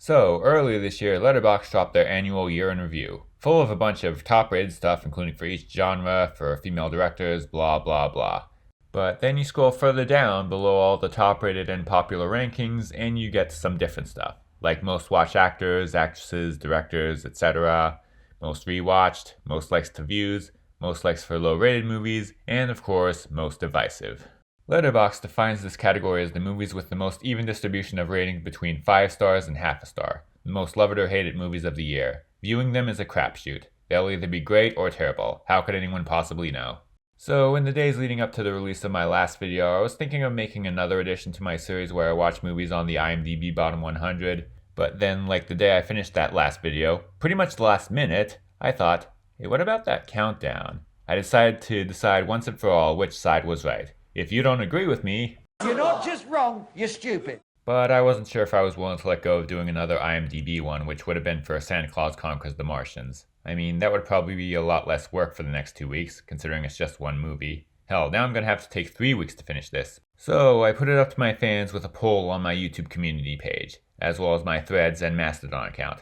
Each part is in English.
So, earlier this year, Letterboxd dropped their annual year in review, full of a bunch of top-rated stuff, including for each genre, for female directors, blah blah blah. But then you scroll further down below all the top-rated and popular rankings, and you get some different stuff, like most watched actors, actresses, directors, etc., most rewatched, most likes to views, most likes for low-rated movies, and of course, most divisive. Letterboxd defines this category as the movies with the most even distribution of ratings between 5 stars and half a star, the most loved or hated movies of the year. Viewing them is a crapshoot. They'll either be great or terrible. How could anyone possibly know? So, in the days leading up to the release of my last video, I was thinking of making another addition to my series where I watch movies on the IMDB bottom 100, but then, like the day I finished that last video, pretty much the last minute, I thought, hey, what about that countdown? I decided to decide once and for all which side was right. If you don't agree with me, you're not just wrong, you're stupid. But I wasn't sure if I was willing to let go of doing another IMDB one, which would have been for Santa Claus Conquers the Martians. I mean, that would probably be a lot less work for the next 2 weeks, considering it's just one movie. Hell, now I'm gonna have to take 3 weeks to finish this. So I put it up to my fans with a poll on my YouTube community page, as well as my Threads and Mastodon account.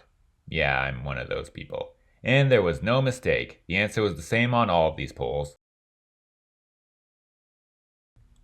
Yeah, I'm one of those people. And there was no mistake. The answer was the same on all of these polls.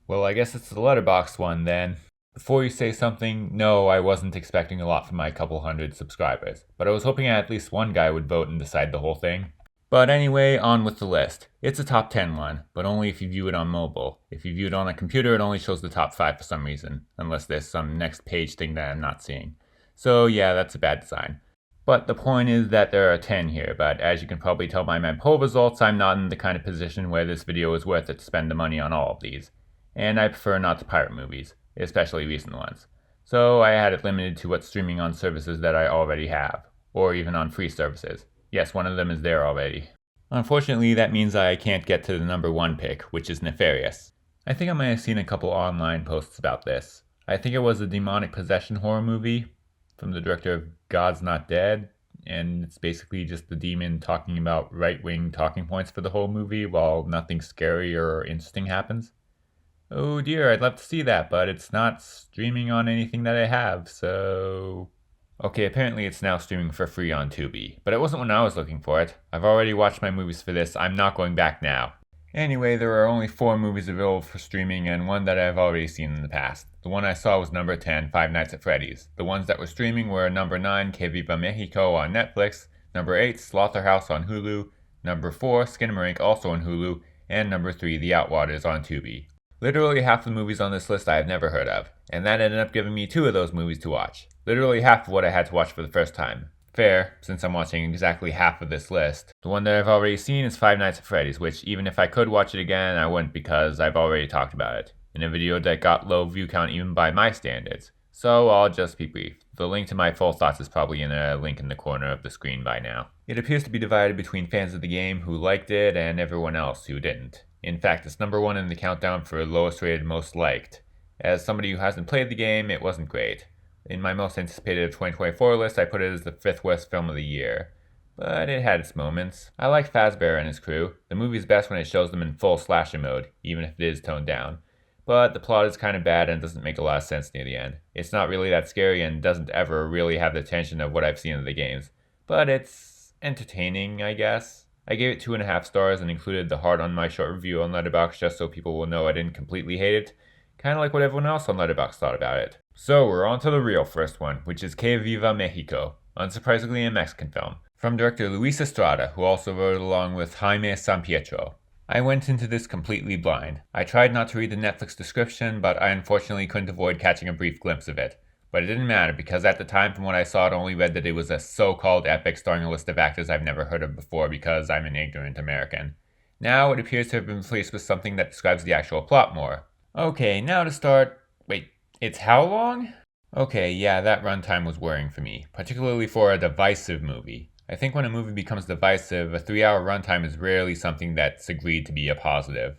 Well, I guess it's the Letterboxd one then. Before you say something, no, I wasn't expecting a lot from my couple hundred subscribers, but I was hoping at least one guy would vote and decide the whole thing. But anyway, on with the list. It's a top 10 one, but only if you view it on mobile. If you view it on a computer, it only shows the top 5 for some reason, unless there's some next page thing that I'm not seeing. So yeah, that's a bad design. But the point is that there are 10 here, but as you can probably tell by my poll results, I'm not in the kind of position where this video is worth it to spend the money on all of these. And I prefer not to pirate movies, especially recent ones. So I had it limited to what's streaming on services that I already have, or even on free services. Yes, one of them is there already. Unfortunately, that means I can't get to the number 1 pick, which is Nefarious. I think I might have seen a couple online posts about this. I think it was a demonic possession horror movie from the director of God's Not Dead, and it's basically just the demon talking about right-wing talking points for the whole movie while nothing scary or interesting happens. Oh dear, I'd love to see that, but it's not streaming on anything that I have, so... Okay, apparently it's now streaming for free on Tubi, but it wasn't when I was looking for it. I've already watched my movies for this, I'm not going back now. Anyway, there are only 4 movies available for streaming and one that I've already seen in the past. The one I saw was number 10, Five Nights at Freddy's. The ones that were streaming were number 9, Que Viva Mexico on Netflix, number 8, Slaughterhouse on Hulu, number 4, Skinamarink also on Hulu, and number 3, The Outwaters on Tubi. Literally half the movies on this list I have never heard of, and that ended up giving me 2 of those movies to watch. Literally half of what I had to watch for the first time. Fair, since I'm watching exactly half of this list. The one that I've already seen is Five Nights at Freddy's, which even if I could watch it again, I wouldn't because I've already talked about it, in a video that got low view count even by my standards. So I'll just be brief. The link to my full thoughts is probably in a link in the corner of the screen by now. It appears to be divided between fans of the game who liked it and everyone else who didn't. In fact, it's number 1 in the countdown for lowest rated most liked. As somebody who hasn't played the game, it wasn't great. In my most anticipated of 2024 list, I put it as the 5th worst film of the year. But it had its moments. I like Fazbear and his crew. The movie's best when it shows them in full slasher mode, even if it is toned down. But the plot is kind of bad and doesn't make a lot of sense near the end. It's not really that scary and doesn't ever really have the tension of what I've seen in the games. But it's entertaining, I guess. I gave it 2.5 stars and included the heart on my short review on Letterboxd just so people will know I didn't completely hate it. Kinda like what everyone else on Letterboxd thought about it. So we're on to the real first one, which is Que Viva Mexico, unsurprisingly a Mexican film, from director Luis Estrada, who also wrote along with Jaime Sampietro. I went into this completely blind. I tried not to read the Netflix description, but I unfortunately couldn't avoid catching a brief glimpse of it. But it didn't matter because at the time from what I saw it only read that it was a so-called epic starring a list of actors I've never heard of before because I'm an ignorant American. Now it appears to have been replaced with something that describes the actual plot more. Okay, now to start... Wait, it's how long? Okay, yeah, that runtime was worrying for me, particularly for a divisive movie. I think when a movie becomes divisive, a 3-hour runtime is rarely something that's agreed to be a positive.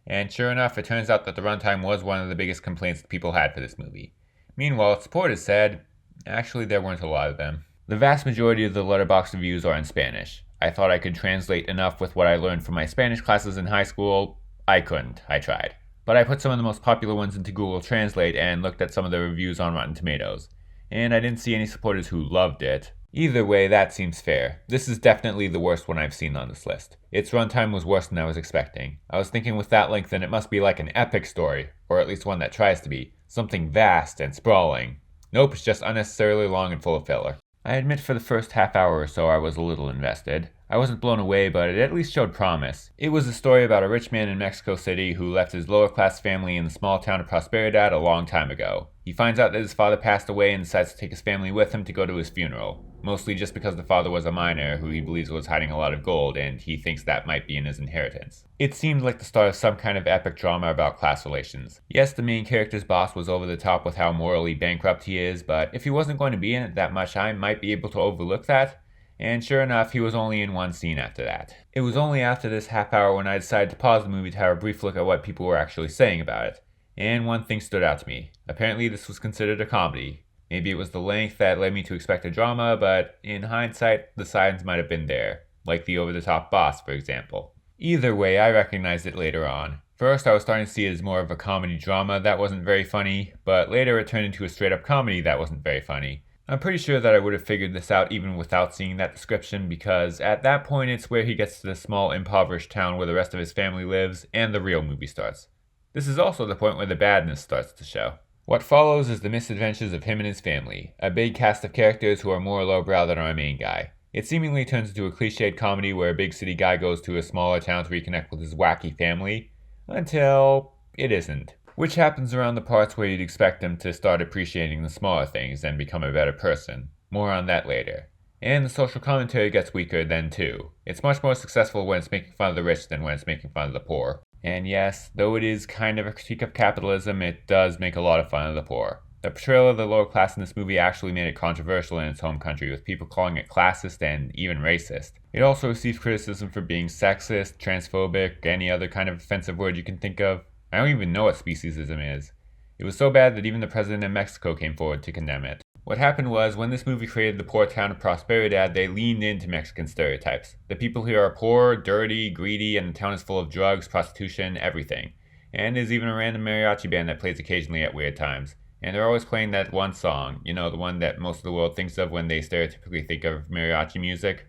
And sure enough, it turns out that the runtime was one of the biggest complaints that people had for this movie. Meanwhile, supporters said, actually there weren't a lot of them. The vast majority of the Letterboxd reviews are in Spanish. I thought I could translate enough with what I learned from my Spanish classes in high school. I couldn't. I tried. But I put some of the most popular ones into Google Translate and looked at some of the reviews on Rotten Tomatoes. and I didn't see any supporters who loved it. Either way, that seems fair. This is definitely the worst one I've seen on this list. Its runtime was worse than I was expecting. I was thinking with that length then it must be like an epic story, or at least one that tries to be. Something vast and sprawling. Nope, it's just unnecessarily long and full of filler. I admit for the first half hour or so I was a little invested. I wasn't blown away, but it at least showed promise. It was a story about a rich man in Mexico City who left his lower class family in the small town of Prosperidad a long time ago. He finds out that his father passed away and decides to take his family with him to go to his funeral. Mostly just because the father was a miner who he believes was hiding a lot of gold, and he thinks that might be in his inheritance. It seemed like the start of some kind of epic drama about class relations. Yes, the main character's boss was over the top with how morally bankrupt he is, but if he wasn't going to be in it that much, I might be able to overlook that. And sure enough, he was only in one scene after that. It was only after this half hour when I decided to pause the movie to have a brief look at what people were actually saying about it. And one thing stood out to me. Apparently this was considered a comedy. Maybe it was the length that led me to expect a drama, but in hindsight, the signs might have been there. Like the over-the-top boss, for example. Either way, I recognized it later on. First, I was starting to see it as more of a comedy drama that wasn't very funny, but later it turned into a straight-up comedy that wasn't very funny. I'm pretty sure that I would have figured this out even without seeing that description, because at that point it's where he gets to the small impoverished town where the rest of his family lives, and the real movie starts. This is also the point where the badness starts to show. What follows is the misadventures of him and his family, a big cast of characters who are more lowbrow than our main guy. It seemingly turns into a cliched comedy where a big city guy goes to a smaller town to reconnect with his wacky family, until it isn't. Which happens around the parts where you'd expect him to start appreciating the smaller things and become a better person. More on that later. And the social commentary gets weaker then too. It's much more successful when it's making fun of the rich than when it's making fun of the poor. And yes, though it is kind of a critique of capitalism, it does make a lot of fun of the poor. The portrayal of the lower class in this movie actually made it controversial in its home country, with people calling it classist and even racist. It also received criticism for being sexist, transphobic, any other kind of offensive word you can think of. I don't even know what speciesism is. It was so bad that even the president of Mexico came forward to condemn it. What happened was, when this movie created the poor town of Prosperidad, they leaned into Mexican stereotypes. The people here are poor, dirty, greedy, and the town is full of drugs, prostitution, everything. And there's even a random mariachi band that plays occasionally at weird times. And they're always playing that one song, you know, the one that most of the world thinks of when they stereotypically think of mariachi music.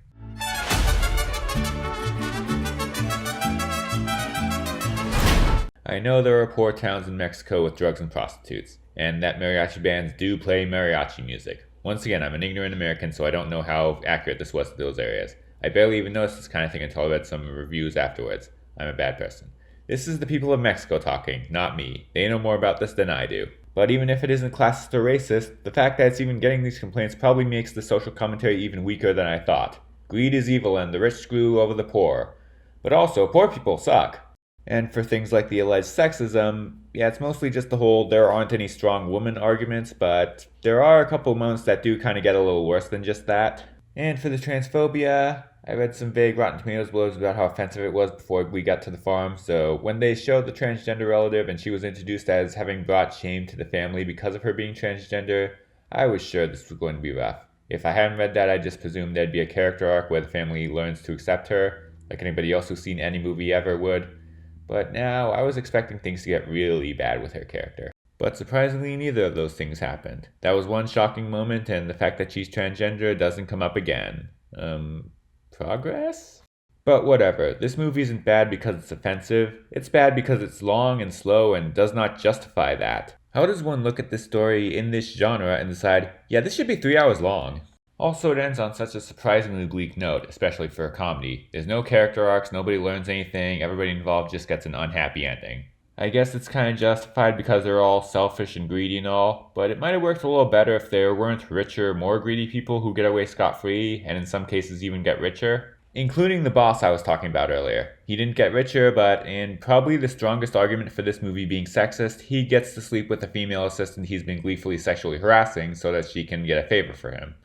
I know there are poor towns in Mexico with drugs and prostitutes, and that mariachi bands do play mariachi music. Once again, I'm an ignorant American, so I don't know how accurate this was to those areas. I barely even noticed this kind of thing until I read some reviews afterwards. I'm a bad person. This is the people of Mexico talking, not me. They know more about this than I do. But even if it isn't classist or racist, the fact that it's even getting these complaints probably makes the social commentary even weaker than I thought. Greed is evil and the rich screw over the poor. But also, poor people suck. And for things like the alleged sexism, yeah, it's mostly just the whole there aren't any strong woman arguments, but there are a couple moments that do kind of get a little worse than just that. And for the transphobia, I read some vague Rotten Tomatoes blurbs about how offensive it was before we got to the farm, so when they showed the transgender relative and she was introduced as having brought shame to the family because of her being transgender, I was sure this was going to be rough. If I hadn't read that, I just presumed there'd be a character arc where the family learns to accept her, like anybody else who's seen any movie ever would. But now, I was expecting things to get really bad with her character. But surprisingly, neither of those things happened. That was one shocking moment, and the fact that she's transgender doesn't come up again. Progress? But whatever, this movie isn't bad because it's offensive. It's bad because it's long and slow and does not justify that. How does one look at this story in this genre and decide, yeah, this should be 3 hours long? Also, it ends on such a surprisingly bleak note, especially for a comedy. There's no character arcs, nobody learns anything, everybody involved just gets an unhappy ending. I guess it's kind of justified because they're all selfish and greedy and all, but it might have worked a little better if there weren't richer, more greedy people who get away scot-free, and in some cases even get richer. Including the boss I was talking about earlier. He didn't get richer, but in probably the strongest argument for this movie being sexist, he gets to sleep with a female assistant he's been gleefully sexually harassing so that she can get a favor for him.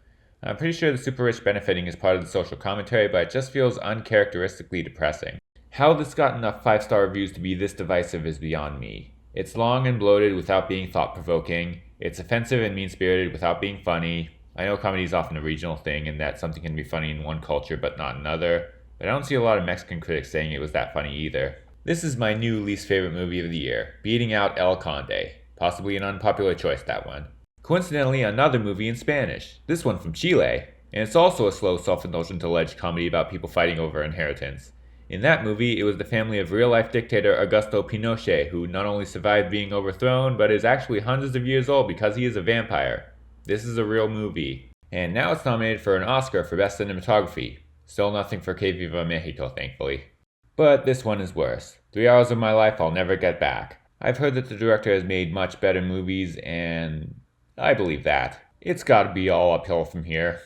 I'm pretty sure the super rich benefiting is part of the social commentary, but it just feels uncharacteristically depressing. How this got enough 5-star reviews to be this divisive is beyond me. It's long and bloated without being thought-provoking. It's offensive and mean-spirited without being funny. I know comedy is often a regional thing and that something can be funny in one culture but not another, but I don't see a lot of Mexican critics saying it was that funny either. This is my new least favorite movie of the year, beating out El Conde. Possibly an unpopular choice, that one. Coincidentally, another movie in Spanish, this one from Chile, and it's also a slow, self-indulgent alleged comedy about people fighting over inheritance. In that movie, it was the family of real-life dictator Augusto Pinochet, who not only survived being overthrown, but is actually hundreds of years old because he is a vampire. This is a real movie. And now it's nominated for an Oscar for Best Cinematography. Still nothing for Que Viva Mexico, thankfully. But this one is worse. 3 hours of my life I'll never get back. I've heard that the director has made much better movies, and I believe that. It's gotta be all uphill from here.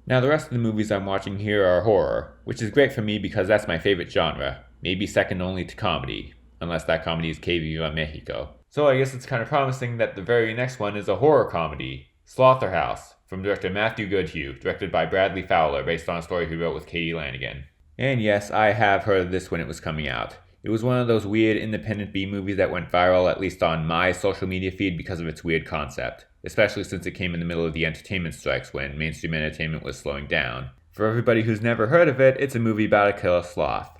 Now the rest of the movies I'm watching here are horror, which is great for me because that's my favorite genre, maybe second only to comedy, unless that comedy is Que Viva Mexico. So I guess it's kind of promising that the very next one is a horror comedy, Slaughterhouse, from director Matthew Goodhue, directed by Bradley Fowler, based on a story he wrote with Katie Lanigan. And yes, I have heard of this when it was coming out. It was one of those weird independent B movies that went viral, at least on my social media feed, because of its weird concept, especially since it came in the middle of the entertainment strikes when mainstream entertainment was slowing down. For everybody who's never heard of it, it's a movie about a killer sloth.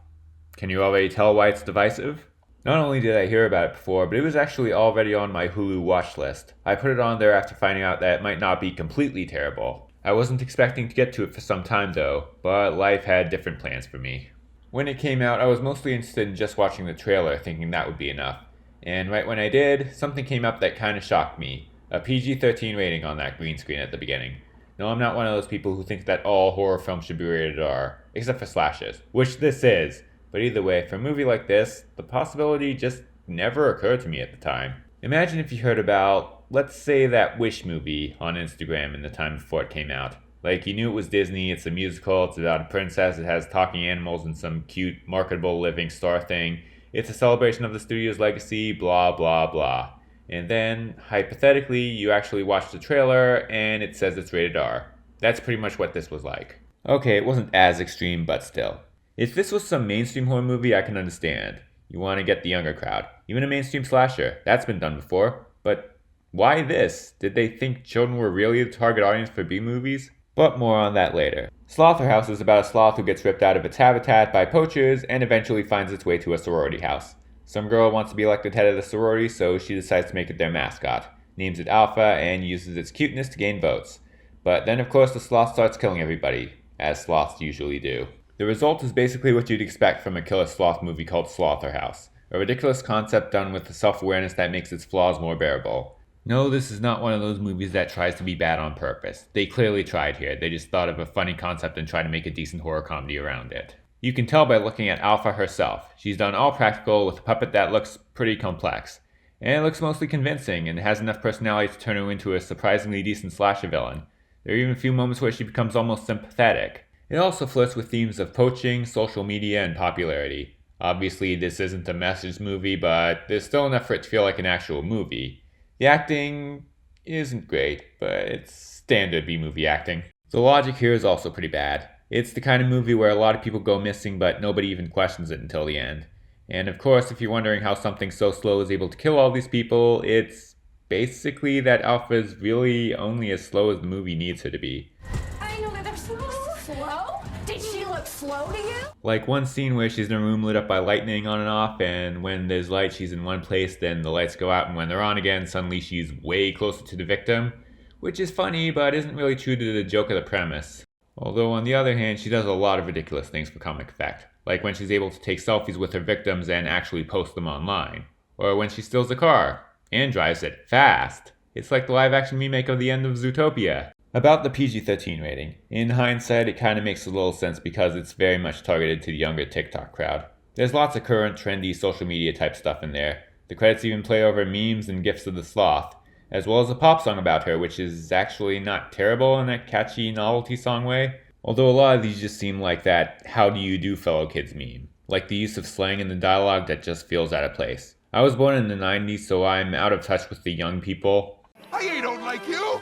Can you already tell why it's divisive? Not only did I hear about it before, but it was actually already on my Hulu watch list. I put it on there after finding out that it might not be completely terrible. I wasn't expecting to get to it for some time though, but life had different plans for me. When it came out, I was mostly interested in just watching the trailer, thinking that would be enough. And right when I did, something came up that kinda shocked me. A PG-13 rating on that green screen at the beginning. No, I'm not one of those people who think that all horror films should be rated R, except for slashers, which this is. But either way, for a movie like this, the possibility just never occurred to me at the time. Imagine if you heard about, let's say, that Wish movie on Instagram in the time before it came out. Like, you knew it was Disney, it's a musical, it's about a princess, it has talking animals and some cute, marketable living star thing. It's a celebration of the studio's legacy, blah blah blah. And then, hypothetically, you actually watch the trailer and it says it's rated R. That's pretty much what this was like. Okay, it wasn't as extreme, but still. If this was some mainstream horror movie, I can understand. You want to get the younger crowd. Even a mainstream slasher. That's been done before. But why this? Did they think children were really the target audience for B movies? But more on that later. Slaughterhouse is about a sloth who gets ripped out of its habitat by poachers and eventually finds its way to a sorority house. Some girl wants to be elected head of the sorority, so she decides to make it their mascot, names it Alpha, and uses its cuteness to gain votes. But then of course the sloth starts killing everybody, as sloths usually do. The result is basically what you'd expect from a killer sloth movie called Slaughterhouse, a ridiculous concept done with the self-awareness that makes its flaws more bearable. No, this is not one of those movies that tries to be bad on purpose. They clearly tried here. They just thought of a funny concept and tried to make a decent horror comedy around it. You can tell by looking at Alpha herself. She's done all practical with a puppet that looks pretty complex. And it looks mostly convincing and has enough personality to turn her into a surprisingly decent slasher villain. There are even a few moments where she becomes almost sympathetic. It also flirts with themes of poaching, social media, and popularity. Obviously, this isn't a message movie, but there's still enough for it to feel like an actual movie. The acting isn't great, but it's standard B-movie acting. The logic here is also pretty bad. It's the kind of movie where a lot of people go missing, but nobody even questions it until the end. And of course, if you're wondering how something so slow is able to kill all these people, it's basically that Alpha is really only as slow as the movie needs her to be. I know that they're slow? Did she look slow to you? Like one scene where she's in a room lit up by lightning on and off, and when there's light she's in one place, then the lights go out, and when they're on again, suddenly she's way closer to the victim. Which is funny, but isn't really true to the joke of the premise. Although on the other hand, she does a lot of ridiculous things for comic effect. Like when she's able to take selfies with her victims and actually post them online. Or when she steals a car, and drives it fast. It's like the live action remake of the end of Zootopia. About the PG-13 rating. In hindsight, it kind of makes a little sense because it's very much targeted to the younger TikTok crowd. There's lots of current, trendy social media type stuff in there. The credits even play over memes and gifs of the sloth, as well as a pop song about her, which is actually not terrible in a catchy novelty song way. Although a lot of these just seem like that "how do you do fellow kids" meme. Like the use of slang in the dialogue that just feels out of place. I was born in the 90s, so I'm out of touch with the young people. I ain't old like you!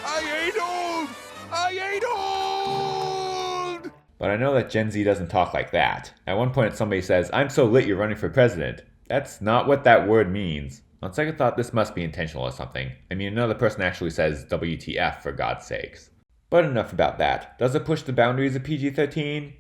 I ain't old! I ain't old! But I know that Gen Z doesn't talk like that. At one point somebody says, "I'm so lit you're running for president." That's not what that word means. On second thought, this must be intentional or something. I mean, another person actually says WTF for God's sakes. But enough about that. Does it push the boundaries of PG-13?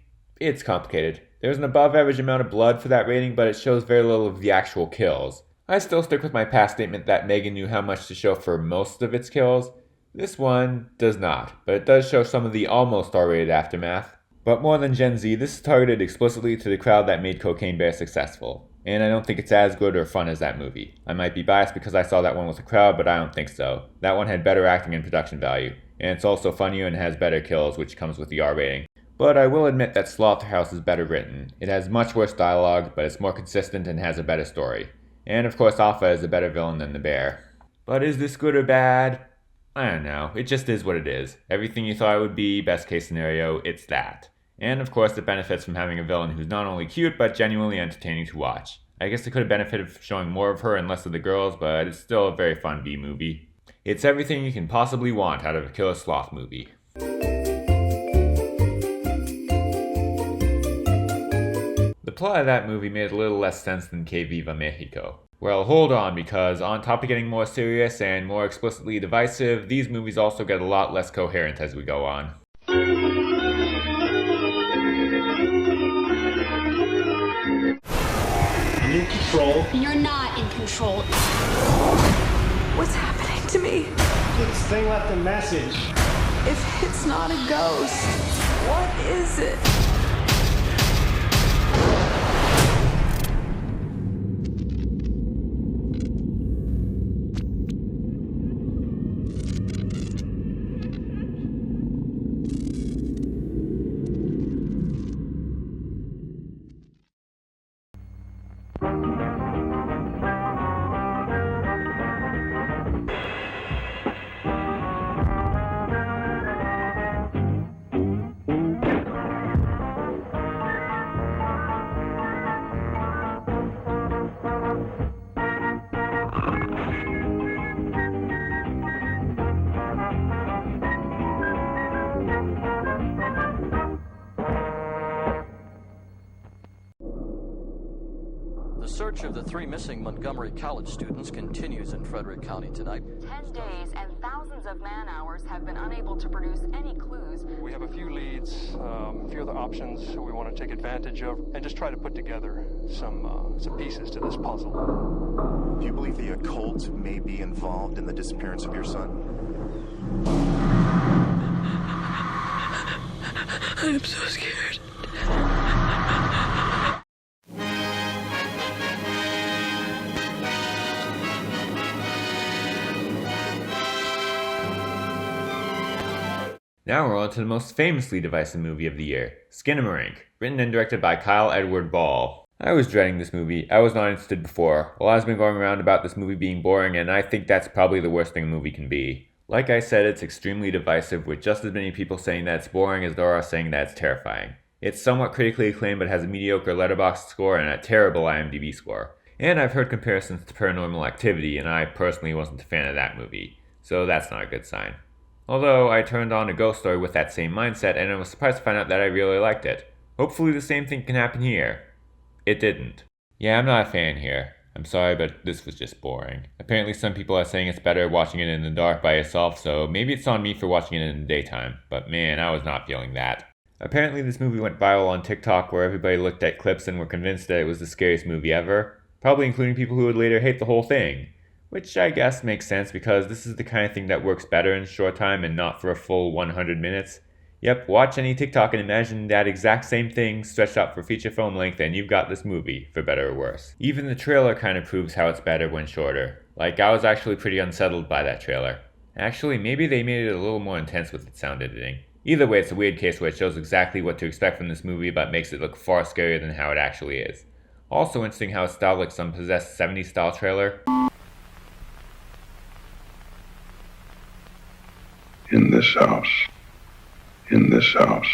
It's complicated. There's an above average amount of blood for that rating, but it shows very little of the actual kills. I still stick with my past statement that Megan knew how much to show for most of its kills. This one does not, but it does show some of the almost R-rated aftermath. But more than Gen Z, this is targeted explicitly to the crowd that made Cocaine Bear successful. And I don't think it's as good or fun as that movie. I might be biased because I saw that one with a crowd, but I don't think so. That one had better acting and production value. And it's also funnier and has better kills, which comes with the R rating. But I will admit that Slaughterhouse is better written. It has much worse dialogue, but it's more consistent and has a better story. And of course Alpha is a better villain than the bear. But is this good or bad? I don't know. It just is what it is. Everything you thought it would be, best case scenario, it's that. And of course it benefits from having a villain who's not only cute, but genuinely entertaining to watch. I guess it could have benefited from showing more of her and less of the girls, but it's still a very fun B-movie. It's everything you can possibly want out of a killer sloth movie. The plot of that movie made a little less sense than Que Viva Mexico. Well, hold on, because on top of getting more serious and more explicitly divisive, these movies also get a lot less coherent as we go on. I'm in control. You're not in control. What's happening to me? This thing left a message. If it's not a ghost, what is it? The search of the 3 missing Montgomery College students continues in Frederick County tonight. 10 days and thousands of man-hours have been unable to produce any clues. We have a few leads, a few other options we want to take advantage of, and just try to put together some pieces to this puzzle. Do you believe the occult may be involved in the disappearance of your son? I'm so scared. Now we're on to the most famously divisive movie of the year, Skinamarink, written and directed by Kyle Edward Ball. I was dreading this movie. I was not interested before. A lot has been going around about this movie being boring, and I think that's probably the worst thing a movie can be. Like I said, it's extremely divisive, with just as many people saying that it's boring as there are saying that it's terrifying. It's somewhat critically acclaimed, but has a mediocre Letterboxd score and a terrible IMDB score. And I've heard comparisons to Paranormal Activity, and I personally wasn't a fan of that movie, so that's not a good sign. Although I turned on A Ghost Story with that same mindset, and I was surprised to find out that I really liked it. Hopefully the same thing can happen here. It didn't. Yeah, I'm not a fan here. I'm sorry, but this was just boring. Apparently some people are saying it's better watching it in the dark by yourself, so maybe it's on me for watching it in the daytime. But man, I was not feeling that. Apparently this movie went viral on TikTok, where everybody looked at clips and were convinced that it was the scariest movie ever. Probably including people who would later hate the whole thing. Which I guess makes sense, because this is the kind of thing that works better in short time and not for a full 100 minutes. Yep, watch any TikTok and imagine that exact same thing stretched out for feature film length, and you've got this movie, for better or worse. Even the trailer kind of proves how it's better when shorter. Like, I was actually pretty unsettled by that trailer. Actually, maybe they made it a little more intense with its sound editing. Either way, it's a weird case where it shows exactly what to expect from this movie, but makes it look far scarier than how it actually is. Also interesting how it's styled like some possessed 70s style trailer. In this house. In this house.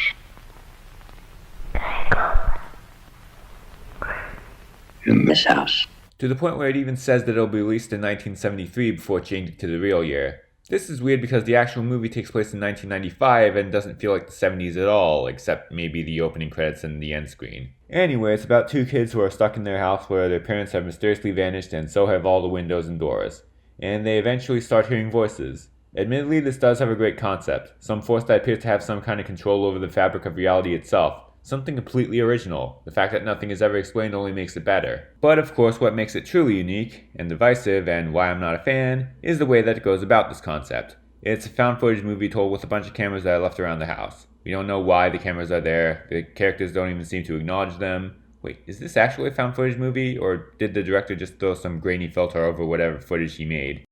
In this house. To the point where it even says that it'll be released in 1973 before changing to the real year. This is weird because the actual movie takes place in 1995 and doesn't feel like the 70s at all, except maybe the opening credits and the end screen. Anyway, it's about 2 kids who are stuck in their house where their parents have mysteriously vanished, and so have all the windows and doors. And they eventually start hearing voices. Admittedly, this does have a great concept, some force that appears to have some kind of control over the fabric of reality itself, Something completely original. The fact that nothing is ever explained only makes it better. But of course, what makes it truly unique and divisive, and why I'm not a fan, is the way that it goes about this concept. It's a found footage movie told with a bunch of cameras that are left around the house. We don't know why the cameras are there, the characters don't even seem to acknowledge them. Wait, is this actually a found footage movie, or did the director just throw some grainy filter over whatever footage he made?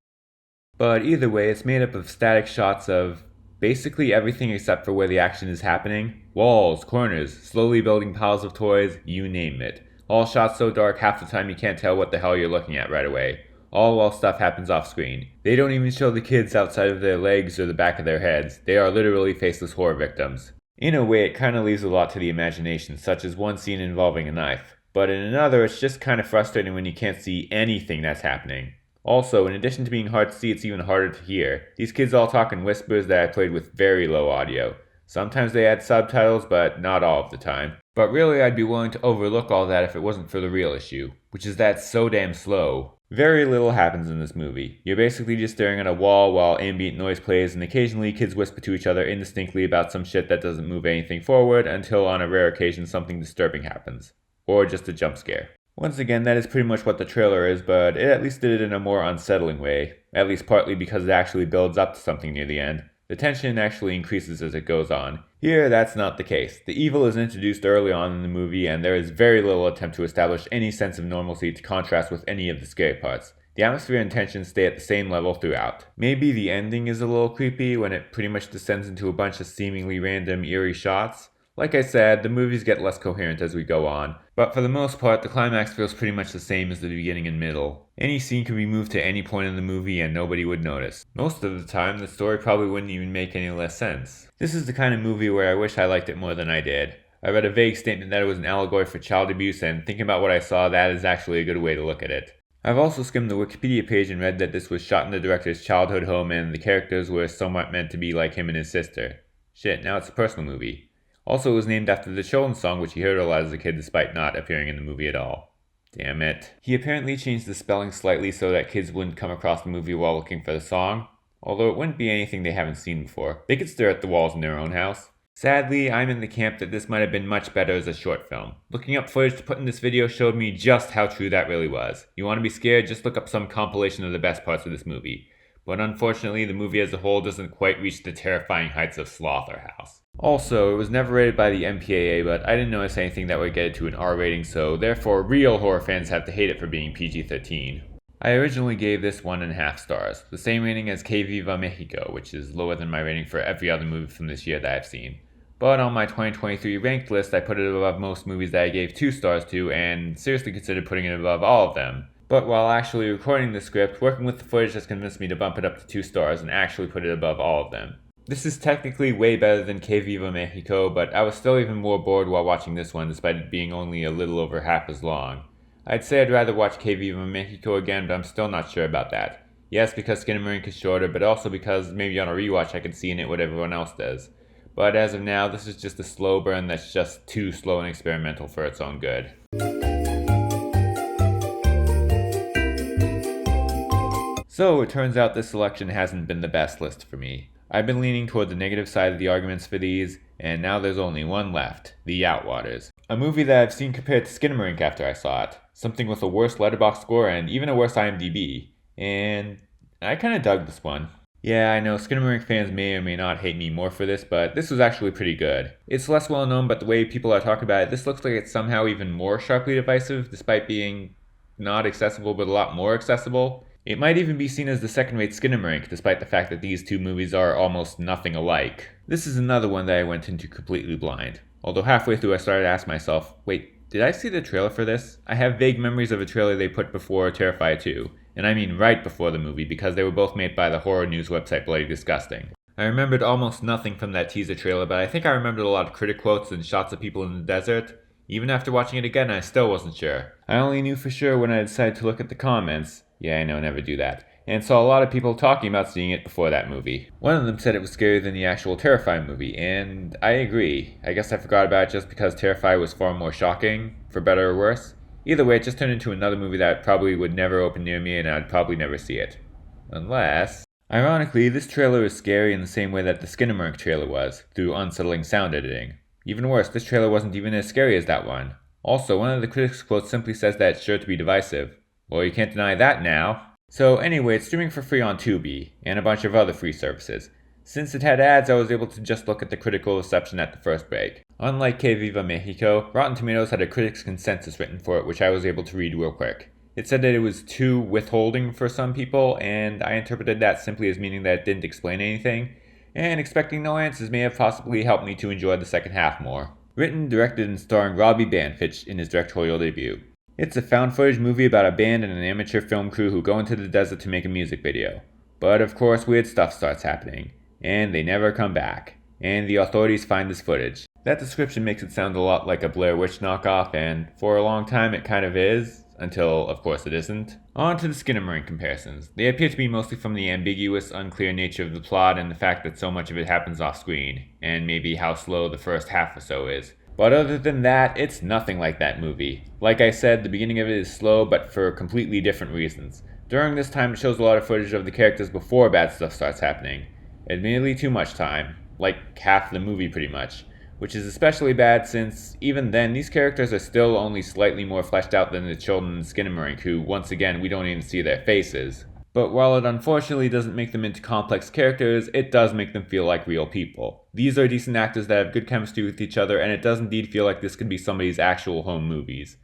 But either way, it's made up of static shots of basically everything except for where the action is happening. Walls, corners, slowly building piles of toys, you name it. All shots so dark half the time you can't tell what the hell you're looking at right away. All while stuff happens off screen. They don't even show the kids outside of their legs or the back of their heads. They are literally faceless horror victims. In a way, it kinda leaves a lot to the imagination, such as one scene involving a knife. But in another, it's just kinda frustrating when you can't see anything that's happening. Also, in addition to being hard to see, it's even harder to hear. These kids all talk in whispers that I played with very low audio. Sometimes they add subtitles, but not all of the time. But really, I'd be willing to overlook all that if it wasn't for the real issue, which is that it's so damn slow. Very little happens in this movie. You're basically just staring at a wall while ambient noise plays, and occasionally kids whisper to each other indistinctly about some shit that doesn't move anything forward until on a rare occasion something disturbing happens. Or just a jump scare. Once again, that is pretty much what the trailer is, but it at least did it in a more unsettling way. At least partly because it actually builds up to something near the end. The tension actually increases as it goes on. Here, that's not the case. The evil is introduced early on in the movie, and there is very little attempt to establish any sense of normalcy to contrast with any of the scary parts. The atmosphere and tension stay at the same level throughout. Maybe the ending is a little creepy when it pretty much descends into a bunch of seemingly random, eerie shots. Like I said, the movies get less coherent as we go on, but for the most part, the climax feels pretty much the same as the beginning and middle. Any scene could be moved to any point in the movie and nobody would notice. Most of the time, the story probably wouldn't even make any less sense. This is the kind of movie where I wish I liked it more than I did. I read a vague statement that it was an allegory for child abuse, and thinking about what I saw, that is actually a good way to look at it. I've also skimmed the Wikipedia page and read that this was shot in the director's childhood home and the characters were somewhat meant to be like him and his sister. Shit, now it's a personal movie. Also, it was named after the children's song, which he heard a lot as a kid despite not appearing in the movie at all. Damn it. He apparently changed the spelling slightly so that kids wouldn't come across the movie while looking for the song, although it wouldn't be anything they haven't seen before. They could stare at the walls in their own house. Sadly, I'm in the camp that this might have been much better as a short film. Looking up footage to put in this video showed me just how true that really was. You want to be scared? Just look up some compilation of the best parts of this movie. But unfortunately, the movie as a whole doesn't quite reach the terrifying heights of Slaughterhouse. Also, it was never rated by the MPAA, but I didn't notice anything that would get it to an R rating, so therefore real horror fans have to hate it for being PG-13. I originally gave this 1.5 stars, the same rating as Que Viva Mexico, which is lower than my rating for every other movie from this year that I've seen. But on my 2023 ranked list, I put it above most movies that I gave 2 stars to, and seriously considered putting it above all of them. But while actually recording the script, working with the footage has convinced me to bump it up to 2 stars and actually put it above all of them. This is technically way better than Que Viva Mexico, but I was still even more bored while watching this one despite it being only a little over half as long. I'd say I'd rather watch Que Viva Mexico again, but I'm still not sure about that. Yes, because Skinamarink is shorter, but also because maybe on a rewatch I could see in it what everyone else does. But as of now, this is just a slow burn that's just too slow and experimental for its own good. So it turns out this selection hasn't been the best list for me. I've been leaning toward the negative side of the arguments for these, and now there's only one left, The Outwaters. A movie that I've seen compared to Skinamarink after I saw it. Something with a worse Letterboxd score and even a worse IMDB. And I kinda dug this one. Yeah, I know Skinamarink fans may or may not hate me more for this, but this was actually pretty good. It's less well known, but the way people are talking about it, this looks like it's somehow even more sharply divisive, despite being not accessible but a lot more accessible. It might even be seen as the second-rate Skinamarink, despite the fact that these two movies are almost nothing alike. This is another one that I went into completely blind. Although halfway through I started to ask myself, wait, did I see the trailer for this? I have vague memories of a trailer they put before Terrifier 2, and I mean right before the movie because they were both made by the horror news website Bloody Disgusting. I remembered almost nothing from that teaser trailer, but I think I remembered a lot of critic quotes and shots of people in the desert. Even after watching it again, I still wasn't sure. I only knew for sure when I decided to look at the comments. Yeah, I know, never do that. And saw a lot of people talking about seeing it before that movie. One of them said it was scarier than the actual Terrifier movie, and I agree. I guess I forgot about it just because Terrifier was far more shocking, for better or worse. Either way, it just turned into another movie that probably would never open near me and I'd probably never see it. Unless... Ironically, this trailer is scary in the same way that the Skinamarink trailer was, through unsettling sound editing. Even worse, this trailer wasn't even as scary as that one. Also, one of the critics' quotes simply says that it's sure to be divisive. Well, you can't deny that now. So anyway, it's streaming for free on Tubi, and a bunch of other free services. Since it had ads, I was able to just look at the critical reception at the first break. Unlike Que Viva Mexico, Rotten Tomatoes had a critics' consensus written for it, which I was able to read real quick. It said that it was too withholding for some people, and I interpreted that simply as meaning that it didn't explain anything, and expecting no answers may have possibly helped me to enjoy the second half more. Written, directed, and starring Robbie Banfitch in his directorial debut. It's a found footage movie about a band and an amateur film crew who go into the desert to make a music video. But of course, weird stuff starts happening, and they never come back, and the authorities find this footage. That description makes it sound a lot like a Blair Witch knockoff, and for a long time it kind of is, until of course it isn't. On to the Skinamarink comparisons. They appear to be mostly from the ambiguous, unclear nature of the plot and the fact that so much of it happens off screen, and maybe how slow the first half or so is. But other than that, it's nothing like that movie. Like I said, the beginning of it is slow, but for completely different reasons. During this time, it shows a lot of footage of the characters before bad stuff starts happening. Admittedly too much time, like half the movie pretty much, which is especially bad since, even then, these characters are still only slightly more fleshed out than the children in Skinamarink, who, once again, we don't even see their faces. But while it unfortunately doesn't make them into complex characters, it does make them feel like real people. These are decent actors that have good chemistry with each other, and it does indeed feel like this could be somebody's actual home movies.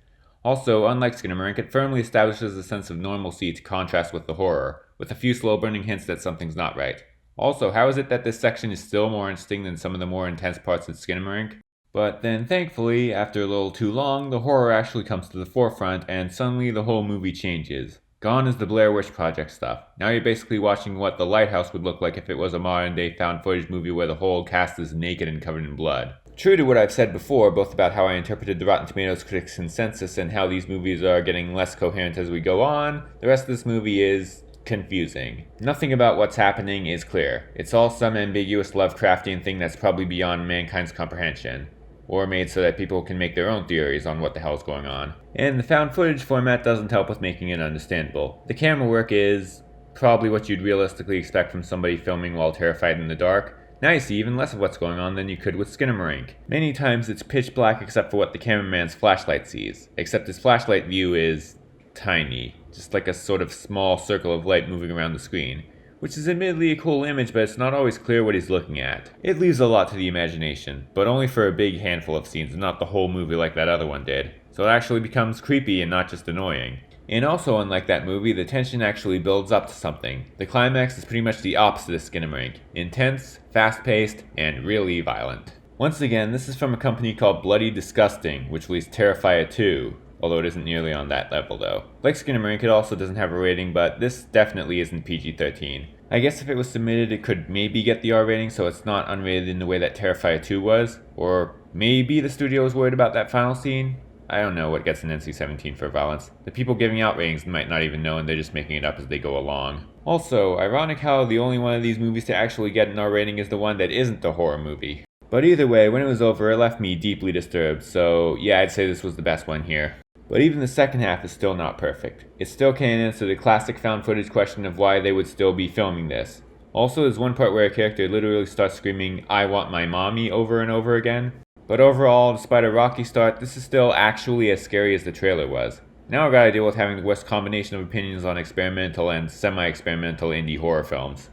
Also, unlike Skinamarink, it firmly establishes a sense of normalcy to contrast with the horror, with a few slow-burning hints that something's not right. Also, how is it that this section is still more interesting than some of the more intense parts of Skinamarink? But then, thankfully, after a little too long, the horror actually comes to the forefront, and suddenly the whole movie changes. Gone is the Blair Witch Project stuff. Now you're basically watching what The Lighthouse would look like if it was a modern-day found-footage movie where the whole cast is naked and covered in blood. True to what I've said before, both about how I interpreted the Rotten Tomatoes critics' consensus and how these movies are getting less coherent as we go on, the rest of this movie is confusing. Nothing about what's happening is clear. It's all some ambiguous Lovecraftian thing that's probably beyond mankind's comprehension, or made so that people can make their own theories on what the hell's going on. And the found footage format doesn't help with making it understandable. The camera work is probably what you'd realistically expect from somebody filming while terrified in the dark. Now you see even less of what's going on than you could with Skinamarink. Many times it's pitch black except for what the cameraman's flashlight sees, except his flashlight view is tiny, just like a sort of small circle of light moving around the screen, which is admittedly a cool image, but it's not always clear what he's looking at. It leaves a lot to the imagination, but only for a big handful of scenes and not the whole movie like that other one did, so it actually becomes creepy and not just annoying. And also, unlike that movie, the tension actually builds up to something. The climax is pretty much the opposite of Skinamarink: intense, fast-paced, and really violent. Once again, this is from a company called Bloody Disgusting, which released Terrifier 2, although it isn't nearly on that level though. Like Skinamarink, it also doesn't have a rating, but this definitely isn't PG-13. I guess if it was submitted, it could maybe get the R rating, so it's not unrated in the way that Terrifier 2 was, or maybe the studio was worried about that final scene. I don't know what gets an NC-17 for violence. The people giving out ratings might not even know, and they're just making it up as they go along. Also, ironic how the only one of these movies to actually get an R rating is the one that isn't a horror movie. But either way, when it was over, it left me deeply disturbed, so yeah, I'd say this was the best one here. But even the second half is still not perfect. It still can't answer the classic found footage question of why they would still be filming this. Also, there's one part where a character literally starts screaming, "I want my mommy," over and over again. But overall, despite a rocky start, this is still actually as scary as the trailer was. Now I gotta deal with having the worst combination of opinions on experimental and semi-experimental indie horror films.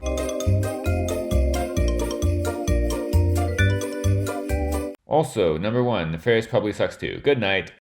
Also, number 1, Nefarious probably sucks too. Good night.